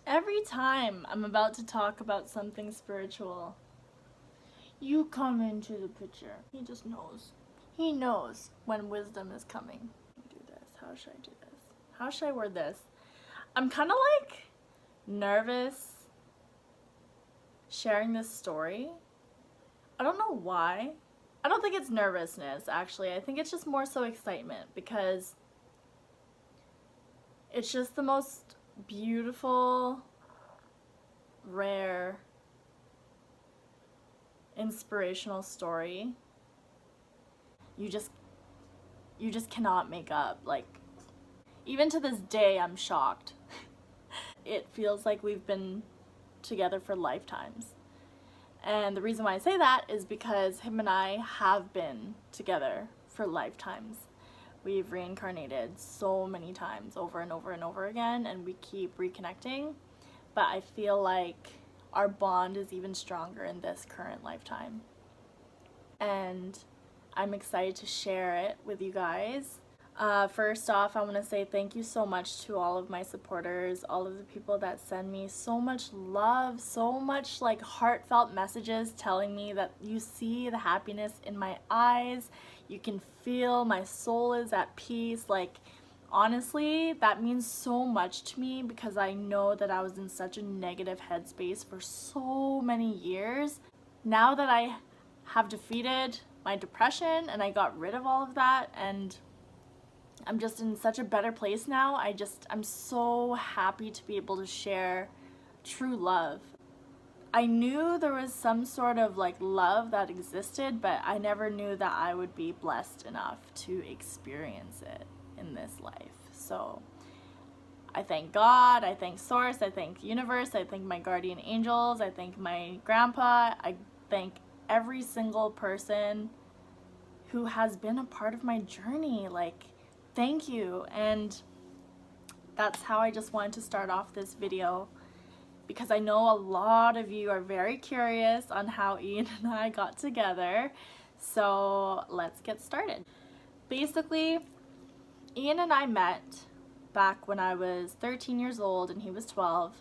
Every time I'm about to talk about something spiritual, you come into the picture. He just knows. He knows when wisdom is coming. Do this. How should I do this? How should I word this? I'm kind of like nervous sharing this story. I don't know why. I don't think it's nervousness, actually. I think it's just more so excitement because it's just the most beautiful, rare, inspirational story you just cannot make up. Like, even to this day, I'm shocked. It feels like we've been together for lifetimes. And the reason why I say that is because him and I have been together for lifetimes. We've reincarnated so many times over and over and over again, and we keep reconnecting. But I feel like our bond is even stronger in this current lifetime. And I'm excited to share it with you guys. First off, I want to say thank you so much to all of my supporters, all of the people that send me so much love, so much like heartfelt messages telling me that you see the happiness in my eyes, you can feel my soul is at peace. Like, honestly, that means so much to me because I know that I was in such a negative headspace for so many years. Now that I have defeated my depression and I got rid of all of that and I'm just in such a better place now. I'm so happy to be able to share true love. I knew there was some sort of like love that existed, but I never knew that I would be blessed enough to experience it in this life. So I thank God, I thank Source, I thank Universe, I thank my guardian angels, I thank my grandpa, I thank every single person who has been a part of my journey. Like, thank you. And that's how I just wanted to start off this video, because I know a lot of you are very curious on how Ian and I got together. So let's get started. Basically, Ian and I met back when I was 13 years old and he was 12,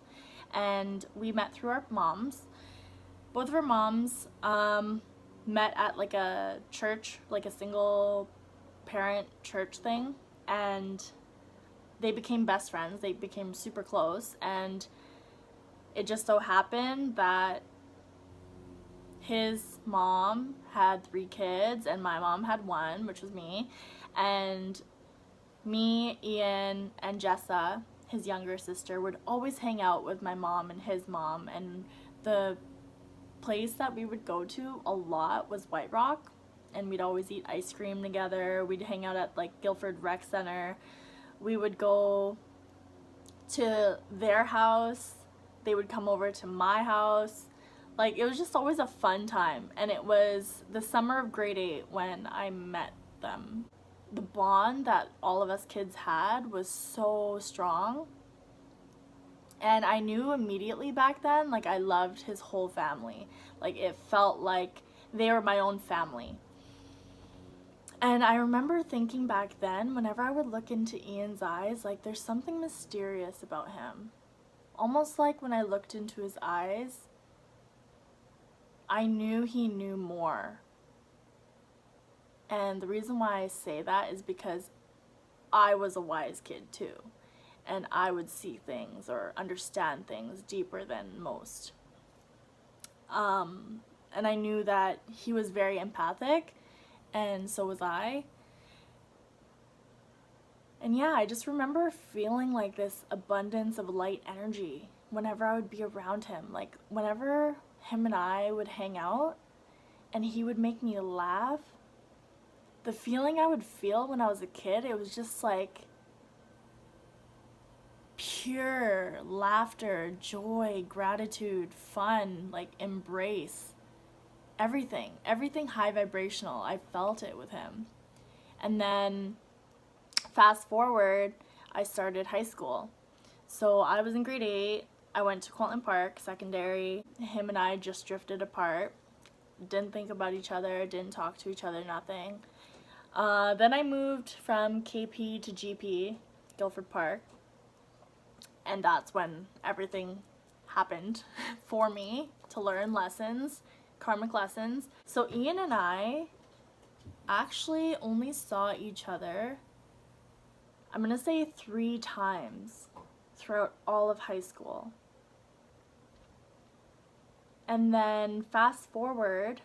and we met through our moms. Both of our moms met at like a church, like a single parent church thing, and they became best friends. They became super close, and it just so happened that his mom had 3 kids and my mom had 1, which was me, and me, Ian, and Jessa, his younger sister, would always hang out with my mom and his mom, and the place that we would go to a lot was White Rock, and we'd always eat ice cream together. We'd hang out at like Guildford Rec Center. We would go to their house. They would come over to my house. Like, it was just always a fun time, and it was the summer of grade 8 when I met them. The bond that all of us kids had was so strong. And I knew immediately back then, like, I loved his whole family. Like, it felt like they were my own family. And I remember thinking back then, whenever I would look into Ian's eyes, like, there's something mysterious about him. Almost like when I looked into his eyes, I knew he knew more. And the reason why I say that is because I was a wise kid too. And I would see things or understand things deeper than most. And I knew that he was very empathic, and so was I. And yeah, I just remember feeling like this abundance of light energy whenever I would be around him. Like, whenever him and I would hang out and he would make me laugh, the feeling I would feel when I was a kid, it was just like pure laughter, joy, gratitude, fun, like embrace. Everything high vibrational. I felt it with him. And then fast forward, I started high school. So I was in grade 8. I went to Cortland Park secondary. Him and I just drifted apart. Didn't think about each other, didn't talk to each other, nothing. Then I moved from KP to GP, Guildford Park. And that's when everything happened for me to learn lessons, karmic lessons. So Ian and I actually only saw each other, I'm gonna say 3 times throughout all of high school. And then fast forward,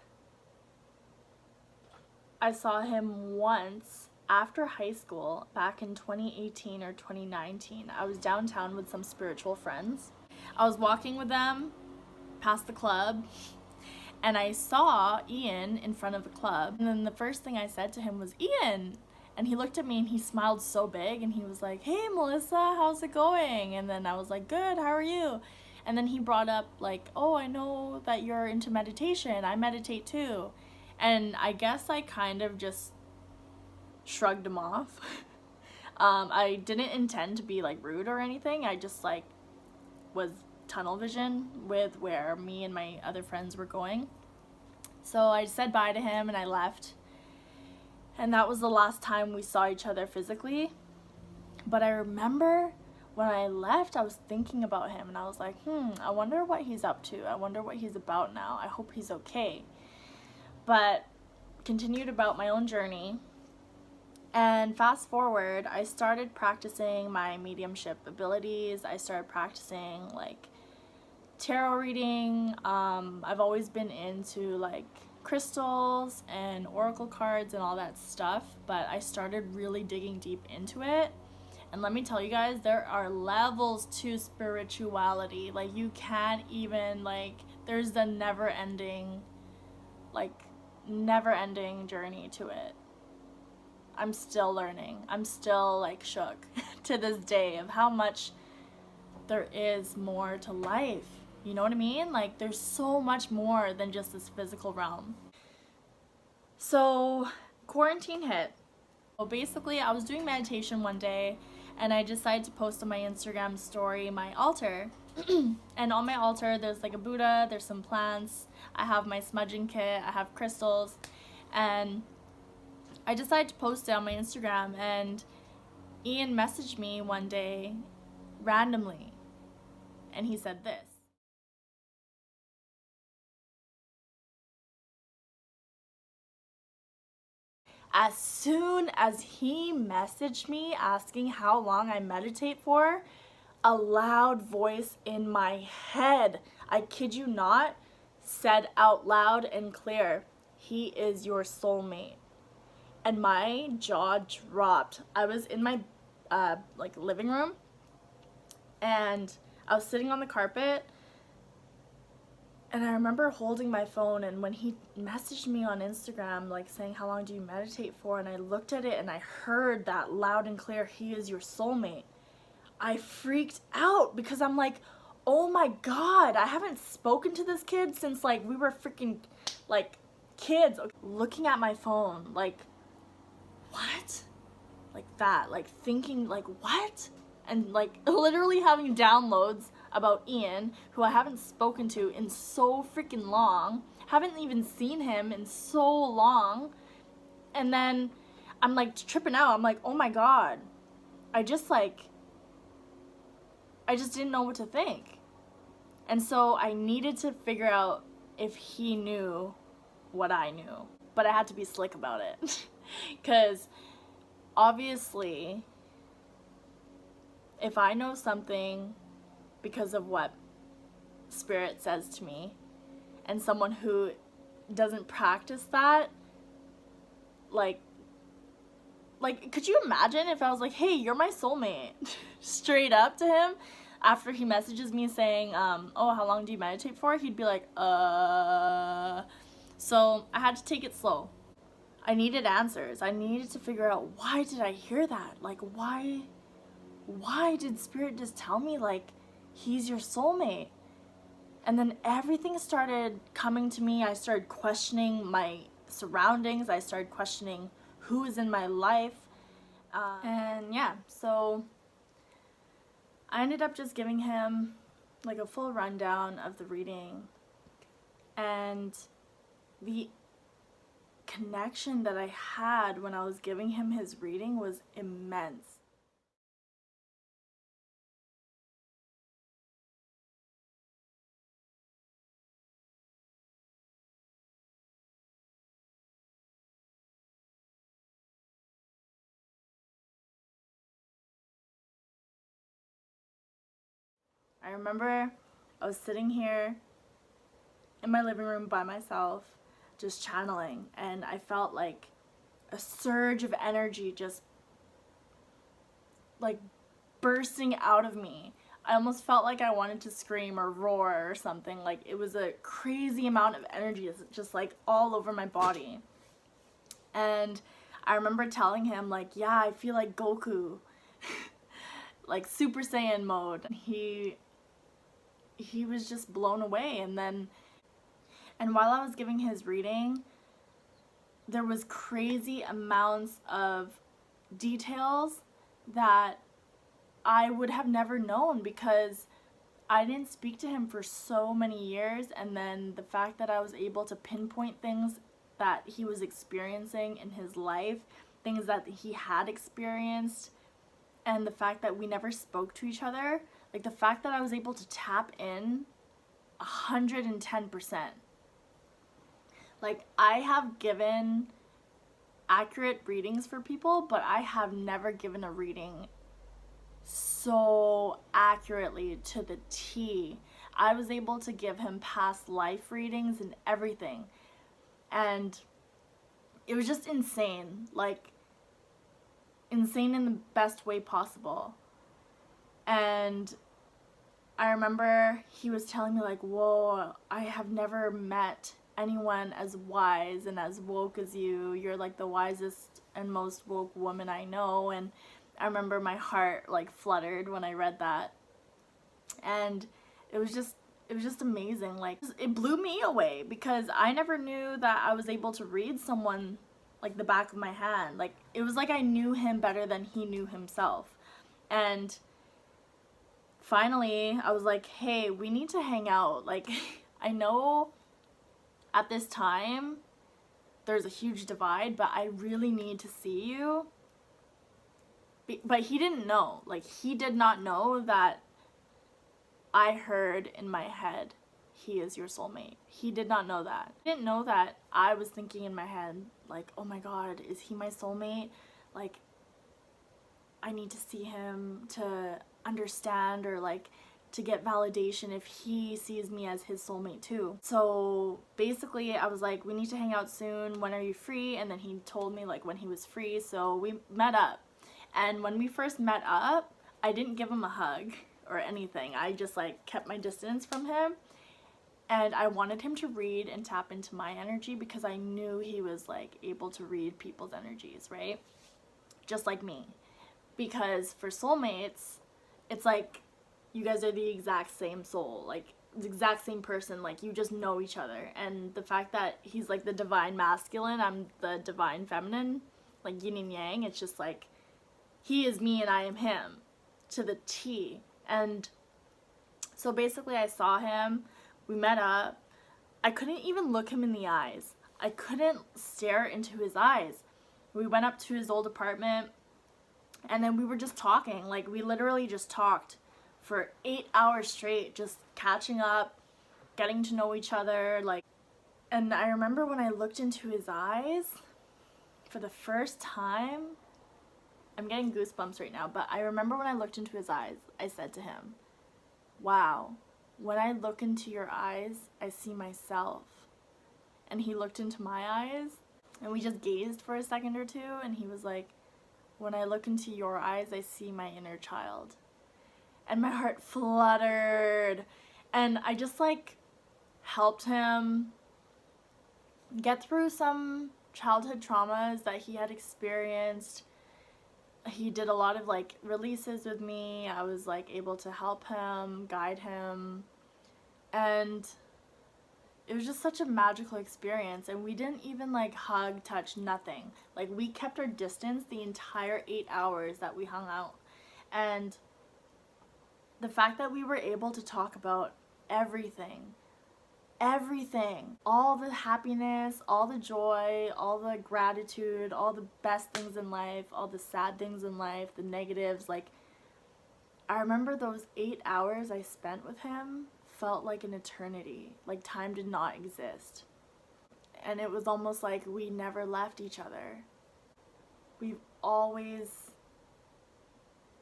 I saw him once after high school back in 2018 or 2019. I was downtown with some spiritual friends. I was walking with them past the club, and I saw Ian in front of the club. And then the first thing I said to him was, "Ian!" And he looked at me and he smiled so big and he was like, "Hey Melissa, how's it going?" And then I was like, "Good, how are you?" And then he brought up like, "Oh, I know that you're into meditation. I meditate too." And I guess I kind of just shrugged him off. I didn't intend to be like rude or anything. I just like was tunnel vision with where me and my other friends were going. So I said bye to him and I left. And that was the last time we saw each other physically. But I remember when I left, I was thinking about him and I was like, I wonder what he's up to. I wonder what he's about now. I hope he's okay. But continued about my own journey. And fast forward, I started practicing my mediumship abilities. I started practicing like tarot reading. I've always been into like crystals and oracle cards and all that stuff, but I started really digging deep into it. And let me tell you guys, there are levels to spirituality. Like you can't even like, there's the never ending journey to it. I'm still learning. I'm still like shook to this day of how much there is more to life. You know what I mean? Like there's so much more than just this physical realm. So quarantine hit. Well, basically I was doing meditation one day and I decided to post on my Instagram story my altar. And on my altar there's like a Buddha, there's some plants, I have my smudging kit, I have crystals, and I decided to post it on my Instagram. And Ian messaged me one day randomly and he said this: as soon as he messaged me asking how long I meditate for, a loud voice in my head, I kid you not, said out loud and clear, "He is your soulmate." And my jaw dropped. I was in my like living room and I was sitting on the carpet. And I remember holding my phone, and when he messaged me on Instagram, like saying, "How long do you meditate for?" and I looked at it and I heard that loud and clear, "He is your soulmate," I freaked out because I'm like, oh my God, I haven't spoken to this kid since like we were freaking like kids. Looking at my phone, like, what? Like that, like thinking like, what? And like literally having downloads about Ian, who I haven't spoken to in so freaking long, haven't even seen him in so long. And then I'm like tripping out. I'm like, oh my God, I just didn't know what to think. And so I needed to figure out if he knew what I knew, but I had to be slick about it. Because obviously if I know something because of what Spirit says to me, and someone who doesn't practice that, like could you imagine if I was like, "Hey, you're my soulmate," straight up to him after he messages me saying, "Oh, how long do you meditate for?" He'd be like, So I had to take it slow. I needed answers. I needed to figure out, why did I hear that? Like, why did Spirit just tell me like he's your soulmate? And then everything started coming to me. I started questioning my surroundings. I started questioning who is in my life. And yeah, so I ended up just giving him like a full rundown of the reading. And the connection that I had when I was giving him his reading was immense. I remember I was sitting here in my living room by myself, just channeling, and I felt like a surge of energy just like bursting out of me. I almost felt like I wanted to scream or roar or something. Like it was a crazy amount of energy just like all over my body. And I remember telling him like, yeah, I feel like Goku, like Super Saiyan mode. He was just blown away. And while I was giving his reading, there was crazy amounts of details that I would have never known because I didn't speak to him for so many years, and then the fact that I was able to pinpoint things that he was experiencing in his life, things that he had experienced, and the fact that we never spoke to each other, like the fact that I was able to tap in 110%. Like I have given accurate readings for people, but I have never given a reading so accurately to the T. I was able to give him past life readings and everything. And it was just insane. Like, insane in the best way possible. And I remember he was telling me, like, whoa, I have never met anyone as wise and as woke as you. You're like the wisest and most woke woman I know. And I remember my heart like fluttered when I read that, and it was just amazing. Like it blew me away because I never knew that I was able to read someone like the back of my hand. Like it was like I knew him better than he knew himself. And finally I was like, hey, we need to hang out. Like I know at this time there's a huge divide, but I really need to see you. But he didn't know. Like, he did not know that I heard in my head, he is your soulmate. He did not know that. He didn't know that I was thinking in my head, like, oh my God, is he my soulmate? Like, I need to see him to understand or like to get validation if he sees me as his soulmate too. So basically I was like, we need to hang out soon. When are you free? And then he told me like when he was free. So we met up. And when we first met up, I didn't give him a hug or anything. I just like kept my distance from him. And I wanted him to read and tap into my energy because I knew he was like able to read people's energies, right? Just like me. Because for soulmates, it's like you guys are the exact same soul, like the exact same person, like you just know each other. And the fact that he's like the divine masculine, I'm the divine feminine, like yin and yang, it's just like he is me and I am him to the T. And so basically I saw him, we met up, I couldn't even look him in the eyes. I couldn't stare into his eyes. We went up to his old apartment and then we were just talking. Like we literally just talked for 8 hours straight, just catching up, getting to know each other. Like, and I remember when I looked into his eyes for the first time, I'm getting goosebumps right now, but I remember when I looked into his eyes, I said to him, wow, when I look into your eyes, I see myself. And he looked into my eyes, and we just gazed for a second or two, and he was like, when I look into your eyes, I see my inner child. And my heart fluttered, and I just like helped him get through some childhood traumas that he had experienced. He did a lot of like releases with me. I was like able to help him, guide him, and it was just such a magical experience. And we didn't even like hug, touch, nothing. Like we kept our distance the entire 8 hours that we hung out. And the fact that we were able to talk about everything, all the happiness, all the joy, all the gratitude, all the best things in life, all the sad things in life, the negatives. Like, I remember those 8 hours I spent with him felt like an eternity. Like time did not exist. And it was almost like we never left each other. We've always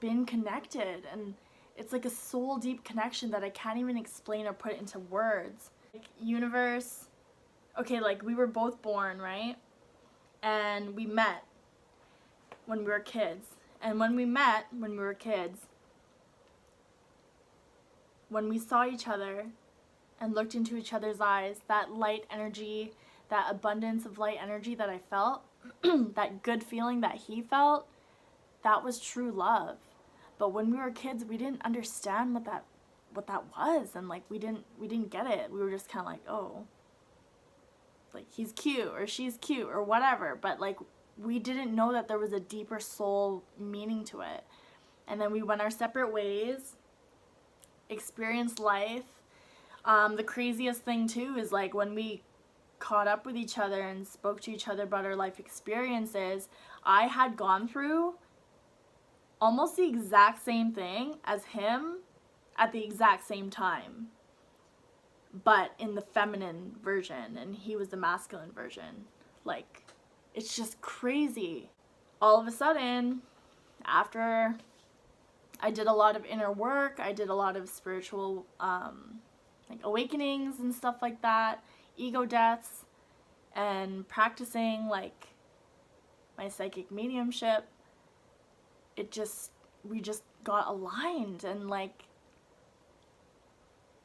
been connected, and it's like a soul deep connection that I can't even explain or put into words. Like, universe, okay, like we were both born, right? And we met when we were kids. And when we met when we were kids, when we saw each other and looked into each other's eyes, that light energy, that abundance of light energy that I felt, that good feeling that he felt, that was true love. But when we were kids, we didn't understand what that was, and like we didn't get it. We were just kind of like, oh, like he's cute or she's cute or whatever, but like we didn't know that there was a deeper soul meaning to it. And then we went our separate ways, experienced life. The craziest thing too is like when we caught up with each other and spoke to each other about our life experiences, I had gone through almost the exact same thing as him at the exact same time, but in the feminine version, and he was the masculine version. Like, it's just crazy. All of a sudden, after I did a lot of inner work, I did a lot of spiritual like awakenings and stuff like that, ego deaths, and practicing like my psychic mediumship, we just got aligned. And like,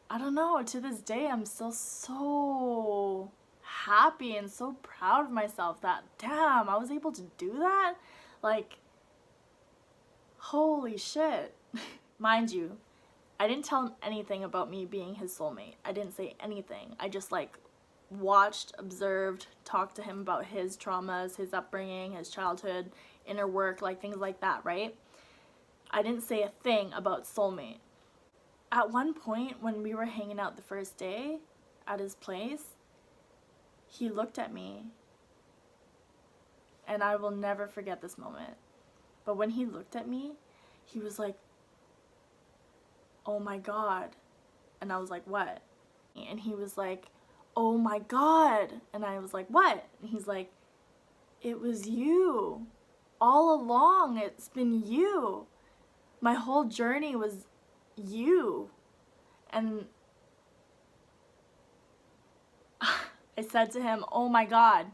I don't know, to this day I'm still so happy and so proud of myself that, damn, I was able to do that. Like, holy shit. Mind you, I didn't tell him anything about me being his soulmate. I didn't say anything. I just like watched, observed, talked to him about his traumas, his upbringing, his childhood, inner work, like things like that, right? I didn't say a thing about soulmate. At one point when we were hanging out the first day at his place, he looked at me, and I will never forget this moment. But when he looked at me, he was like, oh my God. And I was like, what? And he was like, oh my God. And I was like, what? And he's like, it was you. All along, it's been you. My whole journey was you. And I said to him, oh my God,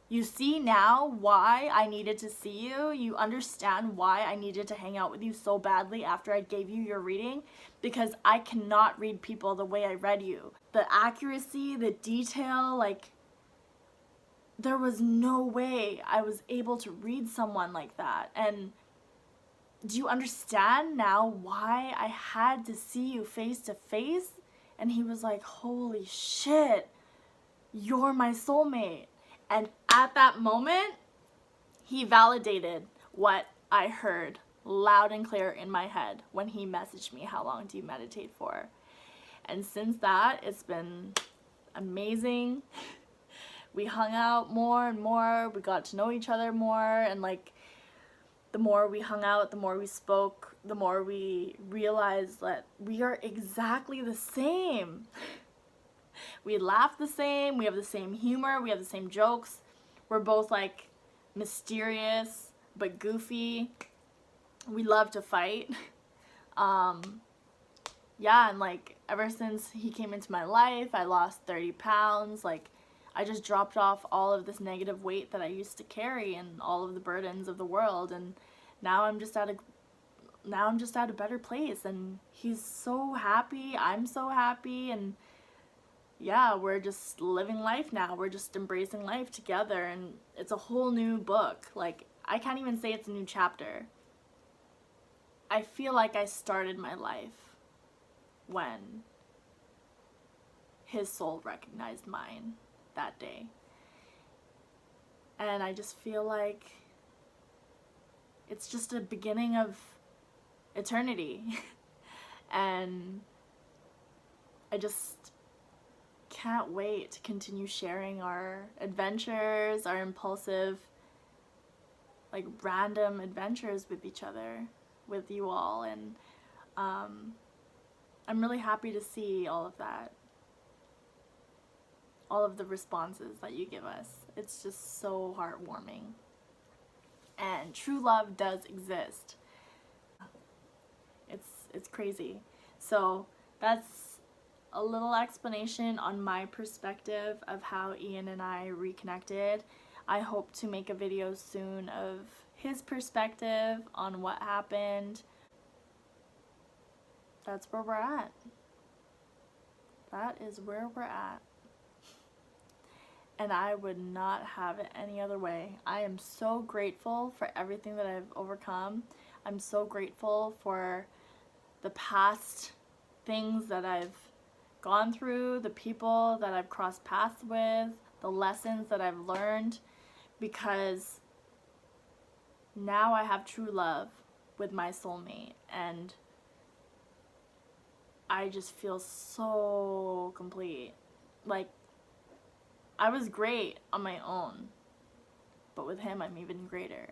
you see now why I needed to see you? You understand why I needed to hang out with you so badly after I gave you your reading? Because I cannot read people the way I read you. The accuracy, the detail, like, there was no way I was able to read someone like that. And do you understand now why I had to see you face to face? And he was like, holy shit, you're my soulmate. And at that moment, he validated what I heard loud and clear in my head when he messaged me, how long do you meditate for? And since that, it's been amazing. We hung out more and more. We got to know each other more. And like, the more we hung out, the more we spoke, the more we realized that we are exactly the same. We laugh the same, we have the same humor, we have the same jokes. We're both like mysterious but goofy. We love to fight. Yeah, and like ever since he came into my life, I lost 30 pounds. Like, I just dropped off all of this negative weight that I used to carry and all of the burdens of the world, and now I'm just at a better place, and he's so happy, I'm so happy, and yeah, we're just living life now. We're just embracing life together, and it's a whole new book. Like, I can't even say it's a new chapter. I feel like I started my life when his soul recognized mine that day. And I just feel like it's just a beginning of eternity. And I just can't wait to continue sharing our adventures, our impulsive, like random adventures with each other, with you all. And I'm really happy to see all of that, all of the responses that you give us. It's just so heartwarming. And true love does exist. It's crazy. So that's a little explanation on my perspective of how Ian and I reconnected. I hope to make a video soon of his perspective on what happened. That's where we're at. That is where we're at. And I would not have it any other way. I am so grateful for everything that I've overcome. I'm so grateful for the past things that I've gone through, the people that I've crossed paths with, the lessons that I've learned, because now I have true love with my soulmate, and I just feel so complete. Like, I was great on my own, but with him I'm even greater.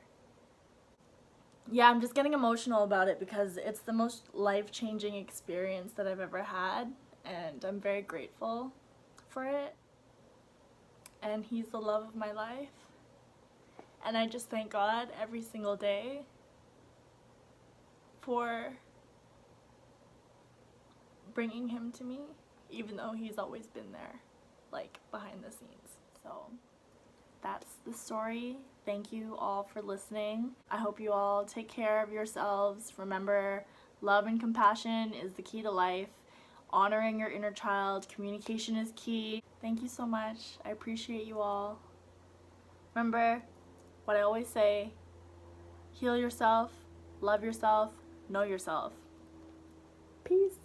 Yeah, I'm just getting emotional about it because it's the most life-changing experience that I've ever had, and I'm very grateful for it. And he's the love of my life. And I just thank God every single day for bringing him to me, even though he's always been there, like, behind the scenes. So that's the story. Thank you all for listening. I hope you all take care of yourselves. Remember, love and compassion is the key to life. Honoring your inner child, communication is key. Thank you so much. I appreciate you all. Remember what I always say: heal yourself, love yourself, know yourself. Peace.